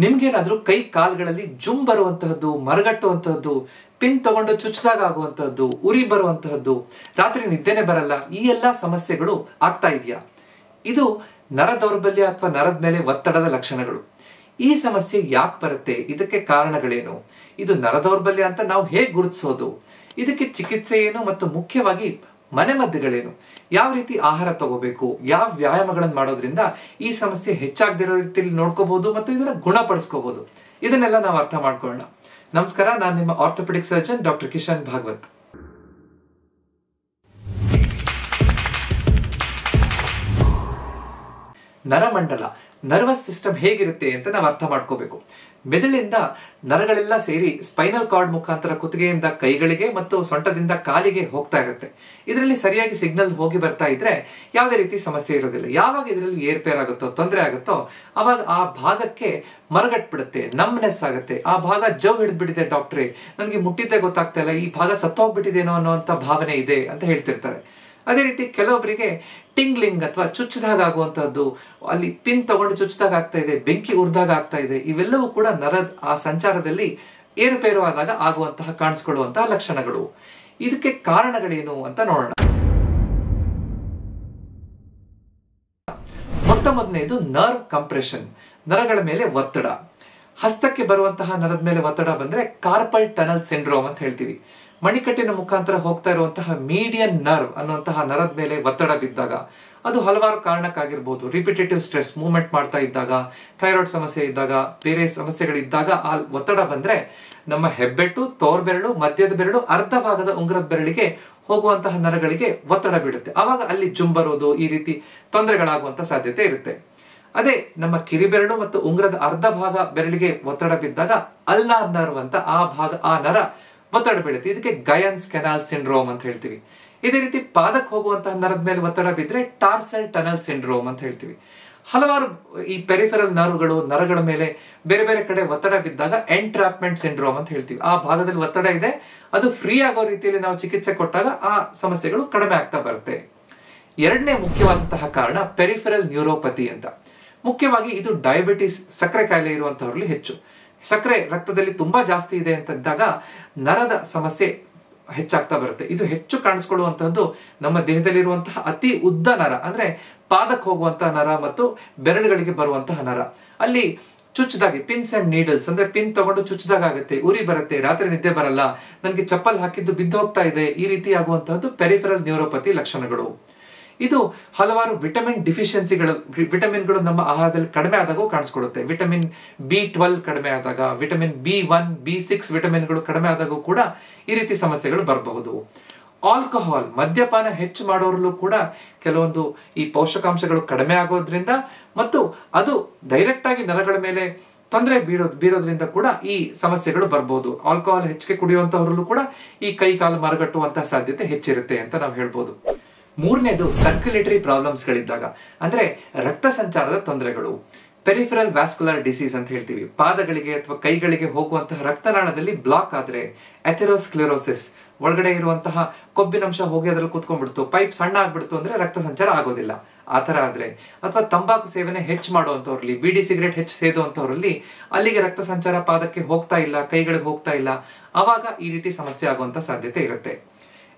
ನಿಮ್ಗೇನಾದ್ರೂ ಕೈ ಕಾಲುಗಳಲ್ಲಿ ಜುಮ್ ಬರುವಂತಹದ್ದು, ಮರಗಟ್ಟುವಂತಹದ್ದು, ಪಿನ್ ತಗೊಂಡು ಚುಚ್ಚಿದಾಗ ಆಗುವಂತಹದ್ದು, ಉರಿ ಬರುವಂತಹದ್ದು, ರಾತ್ರಿ ನಿದ್ದೆನೆ ಬರಲ್ಲ, ಈ ಎಲ್ಲಾ ಸಮಸ್ಯೆಗಳು ಆಗ್ತಾ ಇದೆಯಾ? ಇದು ನರ ದೌರ್ಬಲ್ಯ ಅಥವಾ ನರದ ಮೇಲೆ ಒತ್ತಡದ ಲಕ್ಷಣಗಳು. ಈ ಸಮಸ್ಯೆ ಯಾಕೆ ಬರುತ್ತೆ? ಇದಕ್ಕೆ ಕಾರಣಗಳೇನು? ಇದು ನರ ದೌರ್ಬಲ್ಯ ಅಂತ ನಾವು ಹೇಗೆ ಗುರುತಿಸೋದು? ಇದಕ್ಕೆ ಚಿಕಿತ್ಸೆ ಏನು ಮತ್ತು ಮುಖ್ಯವಾಗಿ ಮನೆಮದ್ದುಗಳೇನು? ಯಾವ ರೀತಿ ಆಹಾರ ತಗೋಬೇಕು, ಯಾವ ವ್ಯಾಯಾಮಗಳನ್ನು ಮಾಡೋದ್ರಿಂದ ಈ ಸಮಸ್ಯೆ ಹೆಚ್ಚಾಗದಿರೋ ರೀತಿಯಲ್ಲಿ ನೋಡ್ಕೋಬಹುದು ಮತ್ತು ಇದನ್ನ ಗುಣಪಡಿಸ್ಕೋಬಹುದು, ಇದನ್ನೆಲ್ಲ ನಾವು ಅರ್ಥ ಮಾಡ್ಕೊಳ್ಳೋಣ. ನಮಸ್ಕಾರ, ನಾನು ನಿಮ್ಮ orthopaedic surgeon doctor Kishan Bhagwat. ನರಮಂಡಲ, ನರ್ವಸ್ ಸಿಸ್ಟಮ್ ಹೇಗಿರುತ್ತೆ ಅಂತ ನಾವು ಅರ್ಥ ಮಾಡ್ಕೋಬೇಕು. ಮೆದುಳಿಂದ ನರಗಳೆಲ್ಲ ಸೇರಿ ಸ್ಪೈನಲ್ ಕಾರ್ಡ್ ಮುಖಾಂತರ ಕುತ್ತಿಗೆಯಿಂದ ಕೈಗಳಿಗೆ ಮತ್ತು ಸೊಂಟದಿಂದ ಕಾಲಿಗೆ ಹೋಗ್ತಾ ಇರುತ್ತೆ. ಇದರಲ್ಲಿ ಸರಿಯಾಗಿ ಸಿಗ್ನಲ್ ಹೋಗಿ ಬರ್ತಾ ಇದ್ರೆ ಯಾವುದೇ ರೀತಿ ಸಮಸ್ಯೆ ಇರೋದಿಲ್ಲ. ಯಾವಾಗ ಇದರಲ್ಲಿ ಏರ್ಪೇರ್ ಆಗುತ್ತೋ, ತೊಂದರೆ ಆಗುತ್ತೋ, ಅವಾಗ ಆ ಭಾಗಕ್ಕೆ ಮರಗಟ್ಬಿಡುತ್ತೆ, ನಮ್ನೆಸ್ ಆಗುತ್ತೆ. ಆ ಭಾಗ ಜವ್ ಹಿಡಿದ್ಬಿಟ್ಟಿದೆ, ಡಾಕ್ಟ್ರೇ ನನಗೆ ಮುಟ್ಟಿದ್ದೆ ಗೊತ್ತಾಗ್ತಾ ಇಲ್ಲ, ಈ ಭಾಗ ಸತ್ತೋಗ್ಬಿಟ್ಟಿದೇನೋ ಅನ್ನೋಂಥ ಭಾವನೆ ಇದೆ ಅಂತ ಹೇಳ್ತಿರ್ತಾರೆ. ಅದೇ ರೀತಿ ಕೆಲವೊಬ್ಬರಿಗೆ ಟಿಂಗ್ಲಿಂಗ್ ಅಥವಾ ಚುಚ್ಚಿದಾಗ ಆಗುವಂತಹದ್ದು, ಅಲ್ಲಿ ಪಿನ್ ತಗೊಂಡು ಚುಚ್ಚಿದಾಗ ಆಗ್ತಾ ಇದೆ, ಬೆಂಕಿ ಉರಿದಾಗ ಆಗ್ತಾ ಇದೆ, ಇವೆಲ್ಲವೂ ಕೂಡ ನರದ ಆ ಸಂಚಾರದಲ್ಲಿ ಏರುಪೇರು ಆದಾಗ ಆಗುವಂತಹ ಕಾಣಿಸ್ಕೊಳ್ಳುವಂತಹ ಲಕ್ಷಣಗಳು. ಇದಕ್ಕೆ ಕಾರಣಗಳೇನು ಅಂತ ನೋಡೋಣ. ಮೊಟ್ಟ ಮೊದಲನೇದು ನರ್ವ್ ಕಂಪ್ರೆಷನ್, ನರಗಳ ಮೇಲೆ ಒತ್ತಡ. ಹಸ್ತಕ್ಕೆ ಬರುವಂತಹ ನರದ ಮೇಲೆ ಒತ್ತಡ ಬಂದ್ರೆ ಕಾರ್ಪಲ್ ಟನಲ್ ಸಿಂಡ್ರೋಮ್ ಅಂತ ಹೇಳ್ತೀವಿ. ಮಣಿಕಟ್ಟಿನ ಮುಖಾಂತರ ಹೋಗ್ತಾ ಇರುವಂತಹ ಮೀಡಿಯನ್ ನರ್ವ್ ಅನ್ನುವಂತಹ ನರದ ಮೇಲೆ ಒತ್ತಡ ಬಿದ್ದಾಗ, ಅದು ಹಲವಾರು ಕಾರಣಕ್ಕಾಗಿರ್ಬೋದು. ರಿಪಿಟೇಟಿವ್ ಸ್ಟ್ರೆಸ್, ಮೂವ್ಮೆಂಟ್ ಮಾಡ್ತಾ ಇದ್ದಾಗ, ಥೈರಾಯ್ಡ್ ಸಮಸ್ಯೆ ಇದ್ದಾಗ, ಬೇರೆ ಸಮಸ್ಯೆಗಳಿದ್ದಾಗ ಆ ಒತ್ತಡ ಬಂದ್ರೆ ನಮ್ಮ ಹೆಬ್ಬೆಟ್ಟು, ತೋರ್ಬೆರಳು, ಮಧ್ಯದ ಬೆರಳು, ಅರ್ಧ ಭಾಗದ ಉಂಗುರದ ಬೆರಳಿಗೆ ಹೋಗುವಂತಹ ನರಗಳಿಗೆ ಒತ್ತಡ ಬೀಳುತ್ತೆ. ಆವಾಗ ಅಲ್ಲಿ ಜುಮ್ ಬರೋದು, ಈ ರೀತಿ ತೊಂದರೆಗಳಾಗುವಂತ ಸಾಧ್ಯತೆ ಇರುತ್ತೆ. ಅದೇ ನಮ್ಮ ಕಿರಿಬೆರಳು ಮತ್ತು ಉಂಗುರದ ಅರ್ಧ ಭಾಗ ಬೆರಳಿಗೆ ಒತ್ತಡ ಬಿದ್ದಾಗ ಅಲ್ನಾರ್ ನರ್ವ್ ಅಂತ ಆ ನರ ಒತ್ತಡ ಬೀಳುತ್ತೆ. ಇದಕ್ಕೆ ಗಯನ್ಸ್ ಕೆನಾಲ್ ಸಿಂಡ್ರೋಮ್ ಅಂತ ಹೇಳ್ತೀವಿ. ಇದೇ ರೀತಿ ಪಾದಕ್ಕೆ ಹೋಗುವಂತಹ ನರದ ಮೇಲೆ ಒತ್ತಡ ಬಿದ್ದರೆ ಟಾರ್ಸಲ್ ಟನಲ್ ಸಿಂಡ್ರೋಮ್ ಅಂತ ಹೇಳ್ತೀವಿ. ಹಲವಾರು ಈ ಪೆರಿಫೆರಲ್ ನರ್ವ್ಗಳು, ನರಗಳ ಮೇಲೆ ಬೇರೆ ಬೇರೆ ಕಡೆ ಒತ್ತಡ ಬಿದ್ದಾಗ ಎಂಟ್ರಾಪ್ಮೆಂಟ್ ಸಿಂಡ್ರೋಮ್ ಅಂತ ಹೇಳ್ತೀವಿ. ಆ ಭಾಗದಲ್ಲಿ ಒತ್ತಡ ಇದೆ, ಅದು ಫ್ರೀ ಆಗೋ ರೀತಿಯಲ್ಲಿ ನಾವು ಚಿಕಿತ್ಸೆ ಕೊಟ್ಟಾಗ ಆ ಸಮಸ್ಯೆಗಳು ಕಡಿಮೆ ಆಗ್ತಾ ಬರುತ್ತೆ. ಎರಡನೇ ಮುಖ್ಯವಾದಂತಹ ಕಾರಣ ಪೆರಿಫೆರಲ್ ನ್ಯೂರೋಪತಿ ಅಂತ. ಮುಖ್ಯವಾಗಿ ಇದು ಡಯಾಬಿಟಿಸ್, ಸಕ್ಕರೆ ಕಾಯಿಲೆ ಇರುವಂತಹವರಲ್ಲಿ ಹೆಚ್ಚು. ಸಕ್ಕರೆ ರಕ್ತದಲ್ಲಿ ತುಂಬಾ ಜಾಸ್ತಿ ಇದೆ ಅಂತಿದ್ದಾಗ ನರದ ಸಮಸ್ಯೆ ಹೆಚ್ಚಾಗ್ತಾ ಬರುತ್ತೆ. ಇದು ಹೆಚ್ಚು ಕಾಣಿಸ್ಕೊಳ್ಳುವಂತಹದ್ದು ನಮ್ಮ ದೇಹದಲ್ಲಿರುವಂತಹ ಅತಿ ಉದ್ದ ನರ, ಅಂದ್ರೆ ಪಾದಕ್ಕೆ ಹೋಗುವಂತಹ ನರ ಮತ್ತು ಬೆರಳುಗಳಿಗೆ ಬರುವಂತಹ ನರ. ಅಲ್ಲಿ ಚುಚ್ಚಿದಾಗಿ ಪಿನ್ಸ್ ಅಂಡ್ ನೀಡಲ್ಸ್, ಅಂದ್ರೆ ಪಿನ್ ತಗೊಂಡು ಚುಚ್ಚಿದಾಗ ಆಗುತ್ತೆ, ಉರಿ ಬರುತ್ತೆ, ರಾತ್ರಿ ನಿದ್ದೆ ಬರಲ್ಲ, ನನಗೆ ಚಪ್ಪಲ್ ಹಾಕಿದ್ದು ಬಿದ್ದು ಹೋಗ್ತಾ ಇದೆ, ಈ ರೀತಿ ಆಗುವಂತಹದ್ದು ಪೆರಿಫೆರಲ್ ನ್ಯೂರೋಪತಿ ಲಕ್ಷಣಗಳು. ಇದು ಹಲವಾರು ವಿಟಮಿನ್ ಡಿಫಿಷಿಯನ್ಸಿಗಳು, ವಿಟಮಿನ್ಗಳು ನಮ್ಮ ಆಹಾರದಲ್ಲಿ ಕಡಿಮೆ ಆದಾಗ ಕಾಣಿಸ್ಕೊಳ್ಳುತ್ತೆ. ವಿಟಮಿನ್ B12 ಕಡಿಮೆ ಆದಾಗ, ವಿಟಮಿನ್ B1, B6 ವಿಟಮಿನ್ಗಳು ಕಡಿಮೆ ಆದಾಗೂ ಕೂಡ ಈ ರೀತಿ ಸಮಸ್ಯೆಗಳು ಬರಬಹುದು. ಆಲ್ಕೋಹಾಲ್, ಮದ್ಯಪಾನ ಹೆಚ್ಚು ಮಾಡೋರಲ್ಲೂ ಕೂಡ ಕೆಲವೊಂದು ಈ ಪೋಷಕಾಂಶಗಳು ಕಡಿಮೆ ಆಗೋದ್ರಿಂದ ಮತ್ತು ಅದು ಡೈರೆಕ್ಟ್ ಆಗಿ ನರಗಳ ಮೇಲೆ ತೊಂದರೆ ಬೀರೋದ್ರಿಂದ ಕೂಡ ಈ ಸಮಸ್ಯೆಗಳು ಬರಬಹುದು. ಆಲ್ಕೋಹಾಲ್ ಹೆಚ್ಚಿಗೆ ಕುಡಿಯುವಂತವರಲ್ಲೂ ಕೂಡ ಈ ಕೈ ಕಾಲು ಮರಗಟ್ಟುವಂತಹ ಸಾಧ್ಯತೆ ಹೆಚ್ಚಿರುತ್ತೆ ಅಂತ ನಾವು ಹೇಳ್ಬೋದು. ಮೂರನೇದು ಸರ್ಕ್ಯುಲೇಟರಿ ಪ್ರಾಬ್ಲಮ್ಸ್ ಗಳಿದ್ದಾಗ, ಅಂದ್ರೆ ರಕ್ತ ಸಂಚಾರದ ತೊಂದರೆಗಳು. ಪೆರಿಫೆರಲ್ ವ್ಯಾಸ್ಕುಲರ್ ಡಿಸೀಸ್ ಅಂತ ಹೇಳ್ತೀವಿ. ಪಾದಗಳಿಗೆ ಅಥವಾ ಕೈಗಳಿಗೆ ಹೋಗುವಂತಹ ರಕ್ತನಾಳದಲ್ಲಿ ಬ್ಲಾಕ್ ಆದ್ರೆ, ಅಥೆರೋಸ್ಕ್ಲೆರೋಸಿಸ್, ಒಳಗಡೆ ಇರುವಂತಹ ಕೊಬ್ಬಿನಂಶ ಹೋಗಿ ಅದ್ರಲ್ಲಿ ಕುತ್ಕೊಂಡ್ಬಿಡ್ತು, ಪೈಪ್ ಸಣ್ಣ ಆಗ್ಬಿಡ್ತು ಅಂದ್ರೆ ರಕ್ತ ಸಂಚಾರ ಆಗೋದಿಲ್ಲ. ಆತರ ಆದ್ರೆ, ಅಥವಾ ತಂಬಾಕು ಸೇವನೆ ಹೆಚ್ಚು ಮಾಡುವಂತವ್ರಲ್ಲಿ, ಬಿಡಿ ಸಿಗರೇಟ್ ಹೆಚ್ಚು ಸೇದುವಂತವ್ರಲ್ಲಿ ಅಲ್ಲಿಗೆ ರಕ್ತ ಸಂಚಾರ ಪಾದಕ್ಕೆ ಹೋಗ್ತಾ ಇಲ್ಲ, ಕೈಗಳಿಗೆ ಹೋಗ್ತಾ ಇಲ್ಲ, ಅವಾಗ ಈ ರೀತಿ ಸಮಸ್ಯೆ ಆಗುವಂತ ಸಾಧ್ಯತೆ ಇರುತ್ತೆ.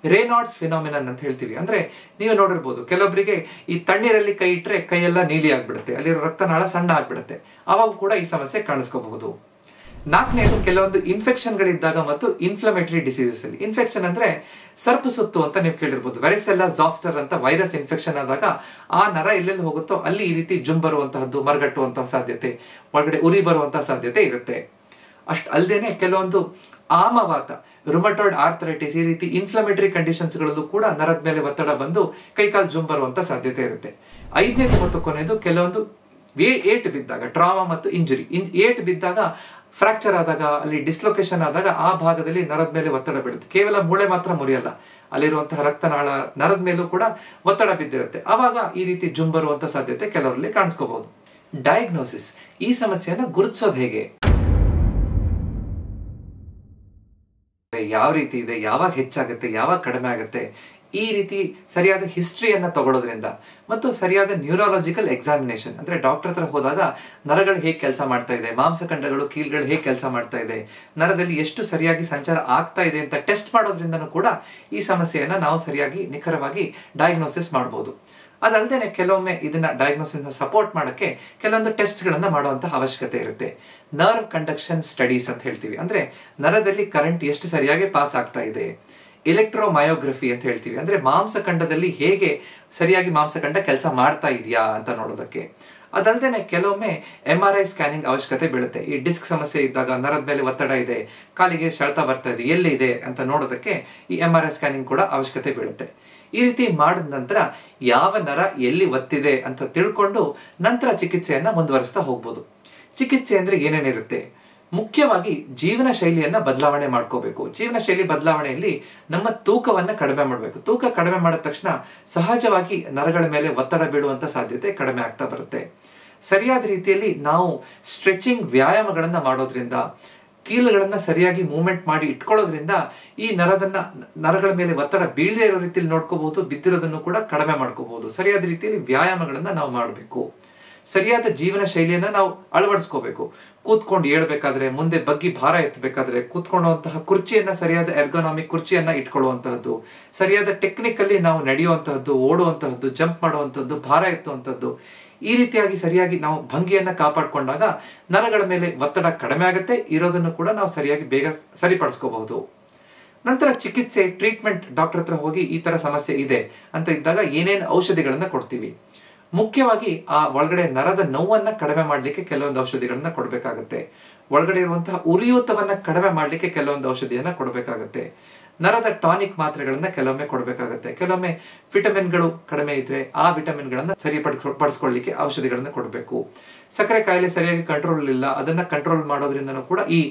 ರೇನಾಲ್ಡ್ಸ್ ಫಿನಾಮಿನನ್ ಅಂತ ಹೇಳ್ತೀವಿ. ಅಂದ್ರೆ ನೀವು ನೋಡಿರ್ಬೋದು, ಕೆಲವೊಬ್ಬರಿಗೆ ಈ ತಣ್ಣೀರಲ್ಲಿ ಕೈ ಇಟ್ರೆ ಕೈಯೆಲ್ಲ ನೀಲಿ ಆಗ್ಬಿಡುತ್ತೆ, ಅಲ್ಲಿರೋ ರಕ್ತನಾಳ ಸಣ್ಣ ಆಗ್ಬಿಡುತ್ತೆ, ಅವಾಗ ಕೂಡ ಈ ಸಮಸ್ಯೆ ಕಾಣಿಸ್ಕೋಬಹುದು. ನಾಲ್ಕನೇದು ಕೆಲವೊಂದು ಇನ್ಫೆಕ್ಷನ್ ಗಳಿದ್ದಾಗ ಮತ್ತು ಇನ್ಫ್ಲಮೇಟರಿ ಡಿಸೀಸಸ್ ಅಲ್ಲಿ. ಇನ್ಫೆಕ್ಷನ್ ಅಂದ್ರೆ ಸರ್ಪು ಸುತ್ತು ಅಂತ ನೀವು ಕೇಳಿರ್ಬೋದು. ವೆರಿಸೆಲ್ಲಾ ಜಾಸ್ಟರ್ ಅಂತ ವೈರಸ್ ಇನ್ಫೆಕ್ಷನ್ ಆದಾಗ ಆ ನರ ಎಲ್ಲೆಲ್ಲಿ ಹೋಗುತ್ತೋ ಅಲ್ಲಿ ಈ ರೀತಿ ಜುಮ್ ಬರುವಂತಹದ್ದು, ಮರಗಟ್ಟುವಂತಹ ಸಾಧ್ಯತೆ, ಒಳಗಡೆ ಉರಿ ಬರುವಂತಹ ಸಾಧ್ಯತೆ ಇರುತ್ತೆ. ಅಷ್ಟು ಅಲ್ಲದೇನೆ ಕೆಲವೊಂದು ಆಮವಾತ, ರುಮಟಾಯ್ಡ್ ಆರ್ಥರೈಟಿಸ್, ಈ ರೀತಿ ಇನ್ಫ್ಲಮೇಟರಿ ಕಂಡೀಷನ್ಸ್ ಗಳಲ್ಲೂ ಕೂಡ ನರದ ಮೇಲೆ ಒತ್ತಡ ಬಂದು ಕೈಕಾಲು ಜುಮ್ ಬರುವಂತ ಸಾಧ್ಯತೆ ಇರುತ್ತೆ. ಐದನೇದು ಮತ್ತು ಕೊನೆಯದು ಕೆಲವೊಂದು ಏಟ್ ಬಿದ್ದಾಗ, ಟ್ರಾಮಾ ಮತ್ತು ಇಂಜುರಿ, ಏಟ್ ಬಿದ್ದಾಗ, ಫ್ರಾಕ್ಚರ್ ಆದಾಗ, ಅಲ್ಲಿ ಡಿಸ್ಲೊಕೇಶನ್ ಆದಾಗ ಆ ಭಾಗದಲ್ಲಿ ನರದ ಮೇಲೆ ಒತ್ತಡ ಬೀಳುತ್ತೆ. ಕೇವಲ ಮೂಳೆ ಮಾತ್ರ ಮುರಿಯಲ್ಲ, ಅಲ್ಲಿರುವಂತಹ ರಕ್ತನಾಳ ನರದ ಮೇಲೂ ಕೂಡ ಒತ್ತಡ ಬಿದ್ದಿರುತ್ತೆ. ಆವಾಗ ಈ ರೀತಿ ಜುಮ್ ಬರುವಂತ ಸಾಧ್ಯತೆ ಕೆಲವರಲ್ಲಿ ಕಾಣಿಸ್ಕೋಬಹುದು. ಡಯಾಗ್ನೋಸಿಸ್, ಈ ಸಮಸ್ಯೆಯನ್ನ ಗುರುತಿಸೋದು ಹೇಗೆ, ಯಾವ ರೀತಿ ಇದೆ, ಯಾವಾಗ ಹೆಚ್ಚಾಗುತ್ತೆ, ಯಾವಾಗ ಕಡಿಮೆ ಆಗುತ್ತೆ, ಈ ರೀತಿ ಸರಿಯಾದ ಹಿಸ್ಟ್ರಿಯನ್ನ ತಗೊಳ್ಳೋದ್ರಿಂದ ಮತ್ತು ಸರಿಯಾದ ನ್ಯೂರಾಲಜಿಕಲ್ ಎಕ್ಸಾಮಿನೇಷನ್ ಅಂದ್ರೆ ಡಾಕ್ಟರ್ ಹತ್ರ ಹೋದಾಗ ನರಗಳು ಹೇಗೆ ಕೆಲಸ ಮಾಡ್ತಾ ಇದೆ, ಮಾಂಸಖಂಡಗಳು ಕೀಲ್ಗಳು ಹೇಗೆ ಕೆಲಸ ಮಾಡ್ತಾ ಇದೆ, ನರದಲ್ಲಿ ಎಷ್ಟು ಸರಿಯಾಗಿ ಸಂಚಾರ ಆಗ್ತಾ ಇದೆ ಅಂತ ಟೆಸ್ಟ್ ಮಾಡೋದ್ರಿಂದನೂ ಕೂಡ ಈ ಸಮಸ್ಯೆಯನ್ನ ನಾವು ಸರಿಯಾಗಿ ನಿಖರವಾಗಿ ಡಯಾಗ್ನೋಸಿಸ್ ಮಾಡಬಹುದು. ಅದಲ್ಲದೆ ಕೆಲವೊಮ್ಮೆ ಇದನ್ನ ಡಯಾಗ್ನೋಸಿಸ್ ಸಪೋರ್ಟ್ ಮಾಡಕ್ಕೆ ಕೆಲವೊಂದು ಟೆಸ್ಟ್ ಗಳನ್ನ ಮಾಡುವಂತಹ ಅವಶ್ಯಕತೆ ಇರುತ್ತೆ. ನರ್ವ್ ಕಂಡಕ್ಷನ್ ಸ್ಟಡೀಸ್ ಅಂತ ಹೇಳ್ತೀವಿ, ಅಂದ್ರೆ ನರದಲ್ಲಿ ಕರೆಂಟ್ ಎಷ್ಟು ಸರಿಯಾಗಿ ಪಾಸ್ ಆಗ್ತಾ ಇದೆ. ಎಲೆಕ್ಟ್ರೋಮಯೋಗ್ರಫಿ ಅಂತ ಹೇಳ್ತೀವಿ, ಅಂದ್ರೆ ಮಾಂಸಖಂಡದಲ್ಲಿ ಹೇಗೆ ಸರಿಯಾಗಿ ಮಾಂಸಖಂಡ ಕೆಲಸ ಮಾಡ್ತಾ ಇದೆಯಾ ಅಂತ ನೋಡೋದಕ್ಕೆ. ಅದಲ್ಲದೆ ಕೆಲವೊಮ್ಮೆ MRI ಸ್ಕ್ಯಾನಿಂಗ್ ಅವಶ್ಯಕತೆ ಬೀಳುತ್ತೆ. ಈ ಡಿಸ್ಕ್ ಸಮಸ್ಯೆ ಇದ್ದಾಗ, ನರದ ಮೇಲೆ ಒತ್ತಡ ಇದೆ, ಕಾಲಿಗೆ ಸೆಳೆತ ಬರ್ತಾ ಇದೆ, ಎಲ್ಲಿದೆ ಅಂತ ನೋಡೋದಕ್ಕೆ ಈ MRI ಸ್ಕ್ಯಾನಿಂಗ್ ಕೂಡ ಅವಶ್ಯಕತೆ ಬೀಳುತ್ತೆ. ಈ ರೀತಿ ಮಾಡಿದ ನಂತರ ಯಾವ ನರ ಎಲ್ಲಿ ಒತ್ತಿದೆ ಅಂತ ತಿಳ್ಕೊಂಡು ನಂತರ ಚಿಕಿತ್ಸೆಯನ್ನ ಮುಂದುವರಿಸ್ತಾ ಹೋಗ್ಬೋದು. ಚಿಕಿತ್ಸೆ ಅಂದ್ರೆ ಏನೇನಿರುತ್ತೆ? ಮುಖ್ಯವಾಗಿ ಜೀವನ ಶೈಲಿಯನ್ನ ಬದಲಾವಣೆ ಮಾಡ್ಕೋಬೇಕು. ಜೀವನ ಶೈಲಿ ಬದಲಾವಣೆಯಲ್ಲಿ ನಮ್ಮ ತೂಕವನ್ನ ಕಡಿಮೆ ಮಾಡಬೇಕು. ತೂಕ ಕಡಿಮೆ ಮಾಡಿದ ತಕ್ಷಣ ಸಹಜವಾಗಿ ನರಗಳ ಮೇಲೆ ಒತ್ತಡ ಬೀಳುವಂತ ಸಾಧ್ಯತೆ ಕಡಿಮೆ ಆಗ್ತಾ ಬರುತ್ತೆ. ಸರಿಯಾದ ರೀತಿಯಲ್ಲಿ ನಾವು ಸ್ಟ್ರೆಚಿಂಗ್ ವ್ಯಾಯಾಮಗಳನ್ನ ಮಾಡೋದ್ರಿಂದ, ಕೀಲುಗಳನ್ನ ಸರಿಯಾಗಿ ಮೂವ್ಮೆಂಟ್ ಮಾಡಿ ಇಟ್ಕೊಳ್ಳೋದ್ರಿಂದ ಈ ನರಗಳ ಮೇಲೆ ಒತ್ತಡ ಬೀಳದೇ ಇರೋ ರೀತಿಯಲ್ಲಿ ನೋಡ್ಕೋಬಹುದು, ಬಿದ್ದಿರೋದನ್ನು ಕೂಡ ಕಡಿಮೆ ಮಾಡ್ಕೋಬಹುದು. ಸರಿಯಾದ ರೀತಿಯಲ್ಲಿ ವ್ಯಾಯಾಮಗಳನ್ನ ನಾವು ಮಾಡಬೇಕು. ಸರಿಯಾದ ಜೀವನ ಶೈಲಿಯನ್ನ ನಾವು ಅಳವಡಿಸ್ಕೋಬೇಕು. ಕೂತ್ಕೊಂಡು ಏಳ್ಬೇಕಾದ್ರೆ, ಮುಂದೆ ಬಗ್ಗಿ ಭಾರ ಎತ್ತಬೇಕಾದ್ರೆ ಕೂತ್ಕೊಳ್ಳುವಂತಹ ಕುರ್ಚಿಯನ್ನ, ಸರಿಯಾದ ಎರ್ಗೋನಾಮಿಕ್ ಕುರ್ಚಿಯನ್ನ ಇಟ್ಕೊಳ್ಳುವಂತಹದ್ದು, ಸರಿಯಾದ ಟೆಕ್ನಿಕಲ್ಲಿ ನಾವು ನಡೆಯುವಂತಹದ್ದು, ಓಡುವಂತಹದ್ದು, ಜಂಪ್ ಮಾಡುವಂತಹದ್ದು, ಭಾರ ಎತ್ತುವಂತಹದ್ದು, ಈ ರೀತಿಯಾಗಿ ಸರಿಯಾಗಿ ನಾವು ಭಂಗಿಯನ್ನ ಕಾಪಾಡಿಕೊಂಡಾಗ ನರಗಳ ಮೇಲೆ ಒತ್ತಡ ಕಡಿಮೆ ಆಗುತ್ತೆ. ಇರೋದನ್ನು ಕೂಡ ನಾವು ಸರಿಯಾಗಿ ಬೇಗ ಸರಿಪಡಿಸ್ಕೋಬಹುದು. ನಂತರ ಚಿಕಿತ್ಸೆ, ಟ್ರೀಟ್ಮೆಂಟ್, ಡಾಕ್ಟರ್ ಹತ್ರ ಹೋಗಿ ಈ ತರ ಸಮಸ್ಯೆ ಇದೆ ಅಂತ ಇದ್ದಾಗ ಏನೇನು ಔಷಧಿಗಳನ್ನ ಕೊಡ್ತೀವಿ. ಮುಖ್ಯವಾಗಿ ಆ ಒಳಗಡೆ ನರದ ನೋವನ್ನ ಕಡಿಮೆ ಮಾಡ್ಲಿಕ್ಕೆ ಕೆಲವೊಂದು ಔಷಧಿಗಳನ್ನ ಕೊಡ್ಬೇಕಾಗತ್ತೆ. ಒಳಗಡೆ ಇರುವಂತಹ ಉರಿಯೂತವನ್ನ ಕಡಿಮೆ ಮಾಡ್ಲಿಕ್ಕೆ ಕೆಲವೊಂದು ಔಷಧಿಯನ್ನ ಕೊಡ್ಬೇಕಾಗತ್ತೆ. ನರದ ಟಾನಿಕ್ ಮಾತ್ರೆಗಳನ್ನ ಕೆಲವೊಮ್ಮೆ ಕೊಡ್ಬೇಕಾಗತ್ತೆ. ಕೆಲವೊಮ್ಮೆ ವಿಟಮಿನ್ಗಳು ಕಡಿಮೆ ಇದ್ರೆ ಆ ವಿಟಮಿನ್ಗಳನ್ನ ಸರಿಪಡಿಸ್ಕೊಳ್ಳಿಕ್ಕೆ ಔಷಧಿಗಳನ್ನ ಕೊಡಬೇಕು. ಸಕ್ಕರೆ ಕಾಯಿಲೆ ಸರಿಯಾಗಿ ಕಂಟ್ರೋಲ್ ಇಲ್ಲ, ಅದನ್ನ ಕಂಟ್ರೋಲ್ ಮಾಡೋದ್ರಿಂದನೂ ಕೂಡ ಈ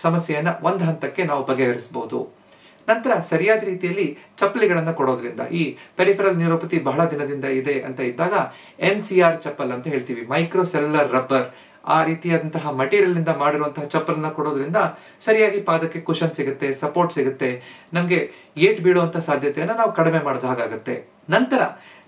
ಸಮಸ್ಯೆಯನ್ನ ಒಂದು ಹಂತಕ್ಕೆ ನಾವು ಬಗೆಹರಿಸಬಹುದು. ನಂತರ ಸರಿಯಾದ ರೀತಿಯಲ್ಲಿ ಚಪ್ಪಲಿಗಳನ್ನ ಕೊಡೋದ್ರಿಂದ, ಈ ಪೆರಿಫೆರಲ್ ನ್ಯೂರೋಪತಿ ಬಹಳ ದಿನದಿಂದ ಇದೆ ಅಂತ ಇದ್ದಾಗ MCR ಚಪ್ಪಲ್ ಅಂತ ಹೇಳ್ತೀವಿ, ಮೈಕ್ರೋ ಸೆಲ್ಯುಲರ್ ರಬ್ಬರ್, ಆ ರೀತಿಯಾದಂತಹ ಮಟೀರಿಯಲ್ ನಿಂದ ಮಾಡಿರುವಂತಹ ಚಪ್ಪಲನ್ನ ಕೊಡೋದ್ರಿಂದ ಸರಿಯಾಗಿ ಪಾದಕ್ಕೆ ಕುಶನ್ ಸಿಗುತ್ತೆ, ಸಪೋರ್ಟ್ ಸಿಗುತ್ತೆ, ನಮ್ಗೆ ಏಟ್ ಬೀಳುವಂತ ಸಾಧ್ಯತೆಯನ್ನ ನಾವು ಕಡಿಮೆ ಮಾಡಿದ ಹಾಗಾಗುತ್ತೆ. ನಂತರ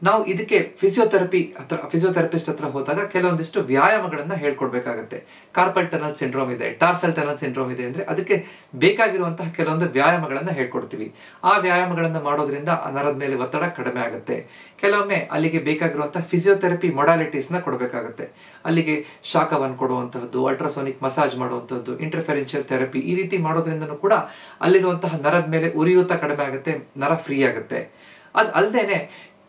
ನಾವು ಇದಕ್ಕೆ ಫಿಸಿಯೋಥೆರಪಿಸ್ಟ್ ಹತ್ರ ಹೋದಾಗ ಕೆಲವೊಂದಿಷ್ಟು ವ್ಯಾಯಾಮಗಳನ್ನ ಹೇಳ್ಕೊಡ್ಬೇಕಾಗತ್ತೆ. ಕಾರ್ಪಲ್ ಟನಲ್ ಸಿಂಡ್ರೋಮ್ ಇದೆ, ಟಾರ್ಸಲ್ ಟನಲ್ ಸಿಂಡ್ರೋಮ್ ಇದೆ ಅಂದ್ರೆ ಅದಕ್ಕೆ ಬೇಕಾಗಿರುವಂತಹ ಕೆಲವೊಂದು ವ್ಯಾಯಾಮಗಳನ್ನ ಹೇಳ್ಕೊಡ್ತೀವಿ. ಆ ವ್ಯಾಯಾಮಗಳನ್ನ ಮಾಡೋದ್ರಿಂದ ಆ ನರದ ಮೇಲೆ ಒತ್ತಡ ಕಡಿಮೆ ಆಗುತ್ತೆ. ಕೆಲವೊಮ್ಮೆ ಅಲ್ಲಿಗೆ ಬೇಕಾಗಿರುವಂತಹ ಫಿಸಿಯೋಥೆರಪಿ ಮೊಡಾಲಿಟೀಸ್ ನ ಕೊಡಬೇಕಾಗುತ್ತೆ. ಅಲ್ಲಿಗೆ ಶಾಖವನ್ನು ಕೊಡುವಂತಹದ್ದು, ಅಲ್ಟ್ರಾಸೋನಿಕ್ ಮಸಾಜ್ ಮಾಡುವಂತಹದ್ದು, ಇಂಟರ್ಫೆರೆನ್ಷಿಯಲ್ ಥೆರಪಿ, ಈ ರೀತಿ ಮಾಡೋದ್ರಿಂದನೂ ಕೂಡ ಅಲ್ಲಿರುವಂತಹ ನರದ ಮೇಲೆ ಉರಿಯೂತ ಕಡಿಮೆ ಆಗುತ್ತೆ, ನರ ಫ್ರೀ ಆಗುತ್ತೆ. ಅಲ್ಲದೇನೆ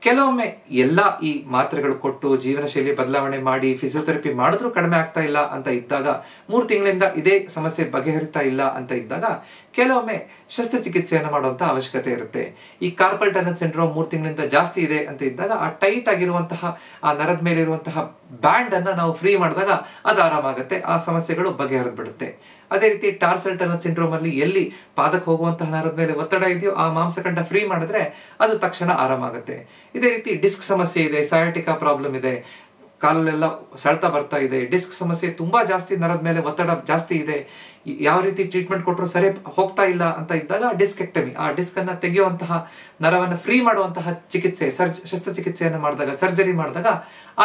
ಕೆಲವೊಮ್ಮೆ ಎಲ್ಲಾ ಈ ಮಾತ್ರೆಗಳು ಕೊಟ್ಟು ಜೀವನ ಶೈಲಿ ಬದಲಾವಣೆ ಮಾಡಿ ಫಿಸಿಯೋಥೆರಪಿ ಮಾಡಿದ್ರೂ ಕಡಿಮೆ ಆಗ್ತಾ ಇಲ್ಲ ಅಂತ ಇದ್ದಾಗ, 3 ತಿಂಗಳಿಂದ ಇದೇ ಸಮಸ್ಯೆ ಬಗೆಹರಿತಾ ಇಲ್ಲ ಅಂತ ಇದ್ದಾಗ ಕೆಲವೊಮ್ಮೆ ಶಸ್ತ್ರಚಿಕಿತ್ಸೆಯನ್ನು ಮಾಡುವಂತಹ ಅವಶ್ಯಕತೆ ಇರುತ್ತೆ. ಈ ಕಾರ್ಪಲ್ ಟನಲ್ ಸಿಂಡ್ರೋಮ್ 3 ತಿಂಗಳಿಂದ ಜಾಸ್ತಿ ಇದೆ ಅಂತ ಇದ್ದಾಗ ಆ ಟೈಟ್ ಆಗಿರುವಂತಹ ಆ ನರದ ಮೇಲೆ ಇರುವಂತಹ ಬ್ಯಾಂಡ್ ಅನ್ನ ನಾವು ಫ್ರೀ ಮಾಡಿದಾಗ ಅದು ಆರಾಮಾಗುತ್ತೆ, ಆ ಸಮಸ್ಯೆಗಳು ಬಗೆಹರಿದು ಬಿಡುತ್ತೆ. ಅದೇ ರೀತಿ ಟಾರ್ಸಲ್ ಟನಲ್ ಸಿಂಡ್ರೋಮ್ ಅಲ್ಲಿ ಎಲ್ಲಿ ಪಾದಕ್ಕೆ ಹೋಗುವಂತಹ ನರದ ಮೇಲೆ ಒತ್ತಡ ಇದೆಯೋ ಆ ಮಾಂಸಖಂಡ ಫ್ರೀ ಮಾಡಿದ್ರೆ ಅದು ತಕ್ಷಣ ಆರಾಮಾಗುತ್ತೆ. ಇದೇ ರೀತಿ ಡಿಸ್ಕ್ ಸಮಸ್ಯೆ ಇದೆ, ಸಯಾಟಿಕಾ ಪ್ರಾಬ್ಲಮ್ ಇದೆ, ಕಾಲಲ್ಲೆಲ್ಲ ಸೆಳೆತ ಬರ್ತಾ ಇದೆ, ಡಿಸ್ಕ್ ಸಮಸ್ಯೆ ತುಂಬಾ ಜಾಸ್ತಿ, ನರದ ಮೇಲೆ ಒತ್ತಡ ಜಾಸ್ತಿ ಇದೆ, ಯಾವ ರೀತಿ ಟ್ರೀಟ್ಮೆಂಟ್ ಕೊಟ್ಟರು ಸರಿ ಹೋಗ್ತಾ ಇಲ್ಲ ಅಂತ ಇದ್ದಾಗ ಡಿಸ್ಕೆಕ್ಟಮಿ, ಆ ಡಿಸ್ಕ್ ಅನ್ನ ತೆಗೆಯುವಂತಹ, ನರವನ್ನು ಫ್ರೀ ಮಾಡುವಂತಹ ಚಿಕಿತ್ಸೆ, ಶಸ್ತ್ರಚಿಕಿತ್ಸೆಯನ್ನು ಮಾಡಿದಾಗ, ಸರ್ಜರಿ ಮಾಡಿದಾಗ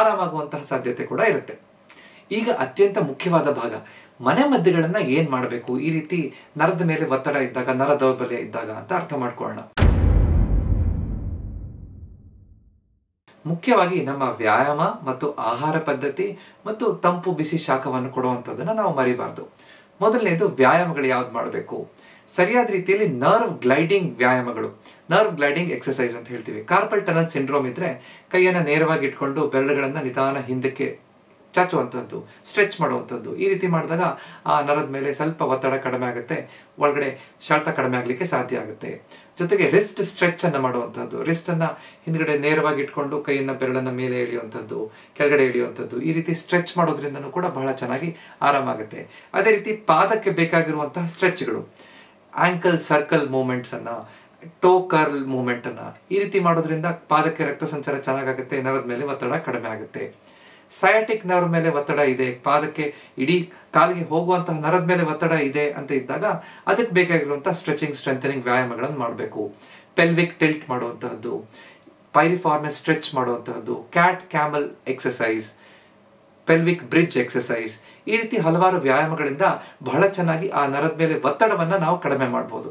ಆರಾಮಾಗುವಂತಹ ಸಾಧ್ಯತೆ ಕೂಡ ಇರುತ್ತೆ. ಈಗ ಅತ್ಯಂತ ಮುಖ್ಯವಾದ ಭಾಗ, ಮನೆ ಮದ್ದುಗಳನ್ನ ಏನ್ ಮಾಡಬೇಕು ಈ ರೀತಿ ನರದ ಮೇಲೆ ಒತ್ತಡ ಇದ್ದಾಗ, ನರ ದೌರ್ಬಲ್ಯ ಇದ್ದಾಗ ಅಂತ ಅರ್ಥ ಮಾಡ್ಕೊಳ್ಳೋಣ. ಮುಖ್ಯವಾಗಿ ನಮ್ಮ ವ್ಯಾಯಾಮ ಮತ್ತು ಆಹಾರ ಪದ್ಧತಿ ಮತ್ತು ತಂಪು ಬಿಸಿ ಶಾಖವನ್ನು ಕೊಡುವಂಥದ್ದನ್ನ ನಾವು ಮರಿಬಾರ್ದು. ಮೊದಲನೇದು ವ್ಯಾಯಾಮಗಳು ಯಾವ್ದು ಮಾಡಬೇಕು? ಸರಿಯಾದ ರೀತಿಯಲ್ಲಿ ನರ್ವ್ ಗ್ಲೈಡಿಂಗ್ ವ್ಯಾಯಾಮಗಳು, ನರ್ವ್ ಗ್ಲೈಡಿಂಗ್ ಎಕ್ಸರ್ಸೈಸ್ ಅಂತ ಹೇಳ್ತೀವಿ. ಕಾರ್ಪಲ್ ಟನಲ್ ಸಿಂಡ್ರೋಮ್ ಇದ್ರೆ ಕೈಯನ್ನ ನೇರವಾಗಿ ಇಟ್ಕೊಂಡು ಬೆರಳುಗಳನ್ನ ನಿಧಾನ ಹಿಂದಕ್ಕೆ ಚಾಚುವಂಥದ್ದು, ಸ್ಟ್ರೆಚ್ ಮಾಡುವಂಥದ್ದು, ಈ ರೀತಿ ಮಾಡಿದಾಗ ಆ ನರದ ಮೇಲೆ ಸ್ವಲ್ಪ ಒತ್ತಡ ಕಡಿಮೆ ಆಗುತ್ತೆ, ಒಳಗಡೆ ಸೆಳೆತ ಕಡಿಮೆ ಆಗ್ಲಿಕ್ಕೆ ಸಾಧ್ಯ ಆಗುತ್ತೆ. ಜೊತೆಗೆ ರಿಸ್ಟ್ ಸ್ಟ್ರೆಚ್ ಅನ್ನ ಮಾಡುವಂಥದ್ದು, ರಿಸ್ಟ್ ಅನ್ನ ಹಿಂದ್ಗಡೆ ನೇರವಾಗಿ ಇಟ್ಕೊಂಡು ಕೈಯನ್ನ ಬೆರಳನ್ನ ಮೇಲೆ ಎಳೆಯುವಂಥದ್ದು, ಕೆಳಗಡೆ ಎಳೆಯುವಂಥದ್ದು, ಈ ರೀತಿ ಸ್ಟ್ರೆಚ್ ಮಾಡೋದ್ರಿಂದನೂ ಕೂಡ ಬಹಳ ಚೆನ್ನಾಗಿ ಆರಾಮಾಗುತ್ತೆ. ಅದೇ ರೀತಿ ಪಾದಕ್ಕೆ ಬೇಕಾಗಿರುವಂತಹ ಸ್ಟ್ರೆಚ್ಗಳು, ಆಂಕಲ್ ಸರ್ಕಲ್ ಮೂವ್ಮೆಂಟ್ಸ್ ಅನ್ನ, ಟೋ ಕರ್ಲ್ ಮೂವ್ಮೆಂಟ್ ಅನ್ನ, ಈ ರೀತಿ ಮಾಡೋದ್ರಿಂದ ಪಾದಕ್ಕೆ ರಕ್ತ ಸಂಚಾರ ಚೆನ್ನಾಗಾಗುತ್ತೆ, ನರದ ಮೇಲೆ ಒತ್ತಡ ಕಡಿಮೆ ಆಗುತ್ತೆ. ಸಯಾಟಿಕ್ ನರ್ವ್ ಮೇಲೆ ಒತ್ತಡ ಇದೆ, ಪಾದಕ್ಕೆ ಇಡೀ ಕಾಲಿಗೆ ಹೋಗುವಂತಹ ನರದ ಮೇಲೆ ಒತ್ತಡ ಇದೆ ಅಂತ ಇದ್ದಾಗ ಅದಕ್ಕೆ ಬೇಕಾಗಿರುವಂತಹ ಸ್ಟ್ರೆಚಿಂಗ್, ಸ್ಟ್ರೆಂಥನಿಂಗ್ ವ್ಯಾಯಾಮಗಳನ್ನು ಮಾಡಬೇಕು. ಪೆಲ್ವಿಕ್ ಟಿಲ್ಟ್ ಮಾಡುವಂತಹದ್ದು, ಪೈರಿಫಾರ್ಮಸ್ ಸ್ಟ್ರೆಚ್ ಮಾಡುವಂತಹದ್ದು, cat camel exercise, pelvic bridge exercise, ಈ ರೀತಿ ಹಲವಾರು ವ್ಯಾಯಾಮಗಳಿಂದ ಬಹಳ ಚೆನ್ನಾಗಿ ಆ ನರದ ಮೇಲೆ ಒತ್ತಡವನ್ನ ನಾವು ಕಡಿಮೆ ಮಾಡಬಹುದು.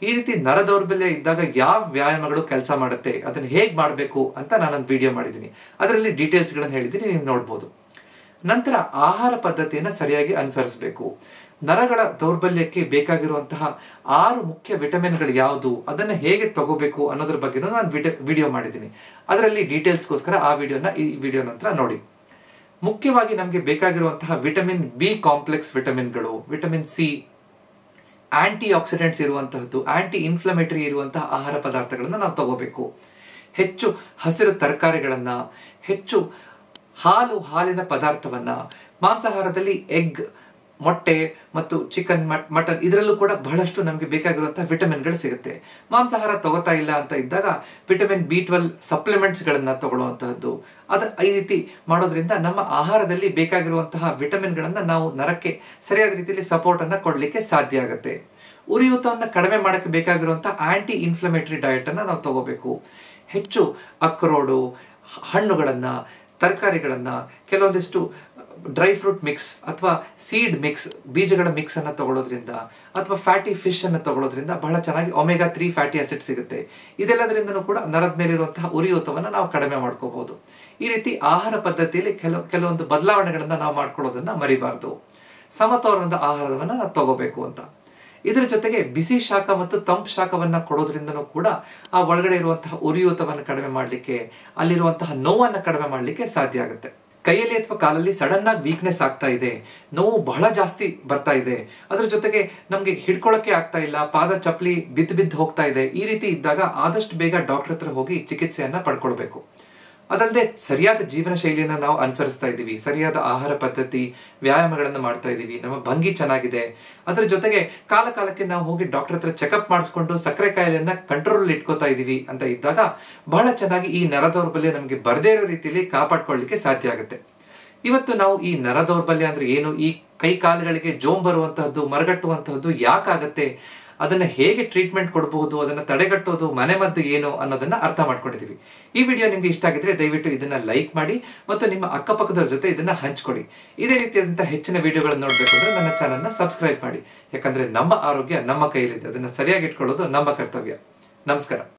ಈ ರೀತಿ ನರ ದೌರ್ಬಲ್ಯ ಇದ್ದಾಗ ಯಾವ ವ್ಯಾಯಾಮಗಳು ಕೆಲಸ ಮಾಡುತ್ತೆ, ಅದನ್ನ ಹೇಗೆ ಮಾಡಬೇಕು ಅಂತ ನಾನೊಂದು ವಿಡಿಯೋ ಮಾಡಿದ್ದೀನಿ. ಅದರಲ್ಲಿ ಡೀಟೇಲ್ಸ್ ಗಳನ್ನ ಹೇಳಿದ್ದೀನಿ, ನೀವು ನೋಡ್ಬೋದು. ನಂತರ ಆಹಾರ ಪದ್ಧತಿಯನ್ನ ಸರಿಯಾಗಿ ಅನುಸರಿಸಬೇಕು. ನರಗಳ ದೌರ್ಬಲ್ಯಕ್ಕೆ ಬೇಕಾಗಿರುವಂತಹ 6 ಮುಖ್ಯ ವಿಟಮಿನ್ಗಳು ಯಾವುದು, ಅದನ್ನ ಹೇಗೆ ತಗೋಬೇಕು ಅನ್ನೋದ್ರ ಬಗ್ಗೆ ನಾನು ವಿಡಿಯೋ ಮಾಡಿದ್ದೀನಿ. ಅದರಲ್ಲಿ ಡೀಟೇಲ್ಸ್ಗೋಸ್ಕರ ಆ ವಿಡಿಯೋನ ಈ ವಿಡಿಯೋ ನಂತರ ನೋಡಿ. ಮುಖ್ಯವಾಗಿ ನಮಗೆ ಬೇಕಾಗಿರುವಂತಹ ವಿಟಮಿನ್ ಬಿ ಕಾಂಪ್ಲೆಕ್ಸ್ ವಿಟಮಿನ್ಗಳು, ವಿಟಮಿನ್ ಸಿ, ಆಂಟಿ ಆಕ್ಸಿಡೆಂಟ್ಸ್ ಇರುವಂತಹದ್ದು, ಆಂಟಿ ಇನ್ಫ್ಲಮೇಟರಿ ಇರುವಂತಹ ಆಹಾರ ಪದಾರ್ಥಗಳನ್ನ ನಾವು ತಗೋಬೇಕು. ಹೆಚ್ಚು ಹಸಿರು ತರಕಾರಿಗಳನ್ನ, ಹೆಚ್ಚು ಹಾಲಿನ ಪದಾರ್ಥವನ್ನ, ಮಾಂಸಾಹಾರದಲ್ಲಿ ಎಗ್, ಮೊಟ್ಟೆ ಮತ್ತು ಚಿಕನ್, ಮಟನ್ ಇದರಲ್ಲೂ ಕೂಡ ಬಹಳಷ್ಟು ನಮಗೆ ಬೇಕಾಗಿರುವಂತಹ ವಿಟಮಿನ್ಗಳು ಸಿಗುತ್ತೆ. ಮಾಂಸಾಹಾರ ತಗೋತಾ ಇಲ್ಲ ಅಂತ ಇದ್ದಾಗ ವಿಟಮಿನ್ B12 ಸಪ್ಲಿಮೆಂಟ್ಸ್ ಗಳನ್ನ ತಗೊಳ್ಳುವಂತಹದ್ದು, ಈ ರೀತಿ ಮಾಡೋದ್ರಿಂದ ನಮ್ಮ ಆಹಾರದಲ್ಲಿ ಬೇಕಾಗಿರುವಂತಹ ವಿಟಮಿನ್ಗಳನ್ನ ನಾವು ನರಕ್ಕೆ ಸರಿಯಾದ ರೀತಿಯಲ್ಲಿ ಸಪೋರ್ಟ್ ಅನ್ನ ಕೊಡ್ಲಿಕ್ಕೆ ಸಾಧ್ಯ ಆಗುತ್ತೆ. ಉರಿಯೂತವನ್ನ ಕಡಿಮೆ ಮಾಡಕ್ಕೆ ಬೇಕಾಗಿರುವಂತಹ ಆಂಟಿ ಇನ್ಫ್ಲಮೇಟರಿ ಡಯಟ್ ಅನ್ನ ನಾವು ತಗೋಬೇಕು. ಹೆಚ್ಚು ಅಕ್ರೋಡು, ಹಣ್ಣುಗಳನ್ನ, ತರಕಾರಿಗಳನ್ನ, ಕೆಲವೊಂದಿಷ್ಟು ಡ್ರೈ ಫ್ರೂಟ್ ಮಿಕ್ಸ್ ಅಥವಾ ಸೀಡ್ ಮಿಕ್ಸ್, ಬೀಜಗಳ ಮಿಕ್ಸ್ ಅನ್ನ ತಗೊಳ್ಳೋದ್ರಿಂದ, ಅಥವಾ ಫ್ಯಾಟಿ ಫಿಶ್ ಅನ್ನ ತಗೊಳ್ಳೋದ್ರಿಂದ ಬಹಳ ಚೆನ್ನಾಗಿ ಒಮೆಗಾ 3 ಫ್ಯಾಟಿ ಆಸಿಡ್ ಸಿಗುತ್ತೆ. ಇದೆಲ್ಲದರಿಂದನೂ ಕೂಡ ನರದ ಮೇಲಿರುವಂತಹ ಉರಿಯೂತವನ್ನ ನಾವು ಕಡಿಮೆ ಮಾಡ್ಕೋಬಹುದು. ಈ ರೀತಿ ಆಹಾರ ಪದ್ಧತಿಯಲ್ಲಿ ಕೆಲವೊಂದು ಬದಲಾವಣೆಗಳನ್ನ ನಾವು ಮಾಡ್ಕೊಳ್ಳೋದನ್ನ ಮರಿಬಾರ್ದು. ಸಮತೋಲನದ ಆಹಾರವನ್ನ ನಾವು ತಗೋಬೇಕು ಅಂತ. ಇದರ ಜೊತೆಗೆ ಬಿಸಿ ಶಾಖ ಮತ್ತು ತಂಪು ಶಾಖವನ್ನ ಕೊಡೋದ್ರಿಂದನೂ ಕೂಡ ಆ ಒಳಗಡೆ ಇರುವಂತಹ ಉರಿಯೂತವನ್ನು ಕಡಿಮೆ ಮಾಡಲಿಕ್ಕೆ, ಅಲ್ಲಿರುವಂತಹ ನೋವನ್ನ ಕಡಿಮೆ ಮಾಡಲಿಕ್ಕೆ ಸಾಧ್ಯ ಆಗುತ್ತೆ. ಕೈಯಲ್ಲಿ ಅಥವಾ ಕಾಲಲ್ಲಿ ಸಡನ್ ಆಗಿ ವೀಕ್ನೆಸ್ ಆಗ್ತಾ ಇದೆ, ನೋವು ಬಹಳ ಜಾಸ್ತಿ ಬರ್ತಾ ಇದೆ, ಅದ್ರ ಜೊತೆಗೆ ನಮ್ಗೆ ಹಿಡ್ಕೊಳಕ್ಕೆ ಆಗ್ತಾ ಇಲ್ಲ, ಪಾದ ಚಪ್ಪಲಿ ಬಿದ್ದು ಹೋಗ್ತಾ ಇದೆ, ಈ ರೀತಿ ಇದ್ದಾಗ ಆದಷ್ಟು ಬೇಗ ಡಾಕ್ಟರ್ ಹತ್ರ ಹೋಗಿ ಚಿಕಿತ್ಸೆಯನ್ನ ಪಡ್ಕೊಳ್ಬೇಕು. ಅದಲ್ಲದೆ ಸರಿಯಾದ ಜೀವನ ಶೈಲಿಯನ್ನ ನಾವು ಅನುಸರಿಸ್ತಾ ಇದ್ದೀವಿ, ಸರಿಯಾದ ಆಹಾರ ಪದ್ಧತಿ, ವ್ಯಾಯಾಮಗಳನ್ನ ಮಾಡ್ತಾ ಇದೀವಿ, ನಮ್ಮ ಭಂಗಿ ಚೆನ್ನಾಗಿದೆ, ಅದರ ಜೊತೆಗೆ ಕಾಲಕ್ಕೆ ನಾವು ಹೋಗಿ ಡಾಕ್ಟರ್ ಹತ್ರ ಚೆಕಪ್ ಮಾಡಿಸ್ಕೊಂಡು ಸಕ್ಕರೆ ಕಾಯಿಲೆಯನ್ನ ಕಂಟ್ರೋಲ್ ಇಟ್ಕೋತಾ ಇದೀವಿ ಅಂತ ಇದ್ದಾಗ ಬಹಳ ಚೆನ್ನಾಗಿ ಈ ನರ ದೌರ್ಬಲ್ಯ ನಮಗೆ ಬರದೇ ಇರೋ ರೀತಿಯಲ್ಲಿ ಕಾಪಾಡ್ಕೊಳ್ಳಿಕ್ಕೆ ಸಾಧ್ಯ ಆಗುತ್ತೆ. ಇವತ್ತು ನಾವು ಈ ನರ ದೌರ್ಬಲ್ಯ ಅಂದ್ರೆ ಏನು, ಈ ಕೈ ಕಾಲುಗಳಿಗೆ ಜೋಮ್ ಬರುವಂತಹದ್ದು, ಮರಗಟ್ಟುವಂತಹದ್ದು ಯಾಕಾಗತ್ತೆ, ಅದನ್ನ ಹೇಗೆ ಟ್ರೀಟ್ಮೆಂಟ್ ಕೊಡಬಹುದು, ಅದನ್ನ ತಡೆಗಟ್ಟೋದು ಮನೆಮದ್ದು ಏನು ಅನ್ನೋದನ್ನ ಅರ್ಥ ಮಾಡ್ಕೊಂಡಿದೀವಿ. ಈ ವಿಡಿಯೋ ನಿಮ್ಗೆ ಇಷ್ಟ ಆಗಿದ್ರೆ ದಯವಿಟ್ಟು ಇದನ್ನ ಲೈಕ್ ಮಾಡಿ ಮತ್ತು ನಿಮ್ಮ ಅಕ್ಕಪಕ್ಕದವ್ರ ಜೊತೆ ಇದನ್ನ ಹಂಚ್ಕೊಡಿ. ಇದೇ ರೀತಿಯಾದಂತಹ ಹೆಚ್ಚಿನ ವಿಡಿಯೋಗಳನ್ನ ನೋಡ್ಬೇಕು ಅಂದ್ರೆ ನನ್ನ ಚಾನೆಲ್ ನ ಸಬ್ಸ್ಕ್ರೈಬ್ ಮಾಡಿ. ಯಾಕಂದ್ರೆ ನಮ್ಮ ಆರೋಗ್ಯ ನಮ್ಮ ಕೈಯಲ್ಲಿದೆ, ಅದನ್ನ ಸರಿಯಾಗಿ ಇಟ್ಕೊಳ್ಳೋದು ನಮ್ಮ ಕರ್ತವ್ಯ. ನಮಸ್ಕಾರ.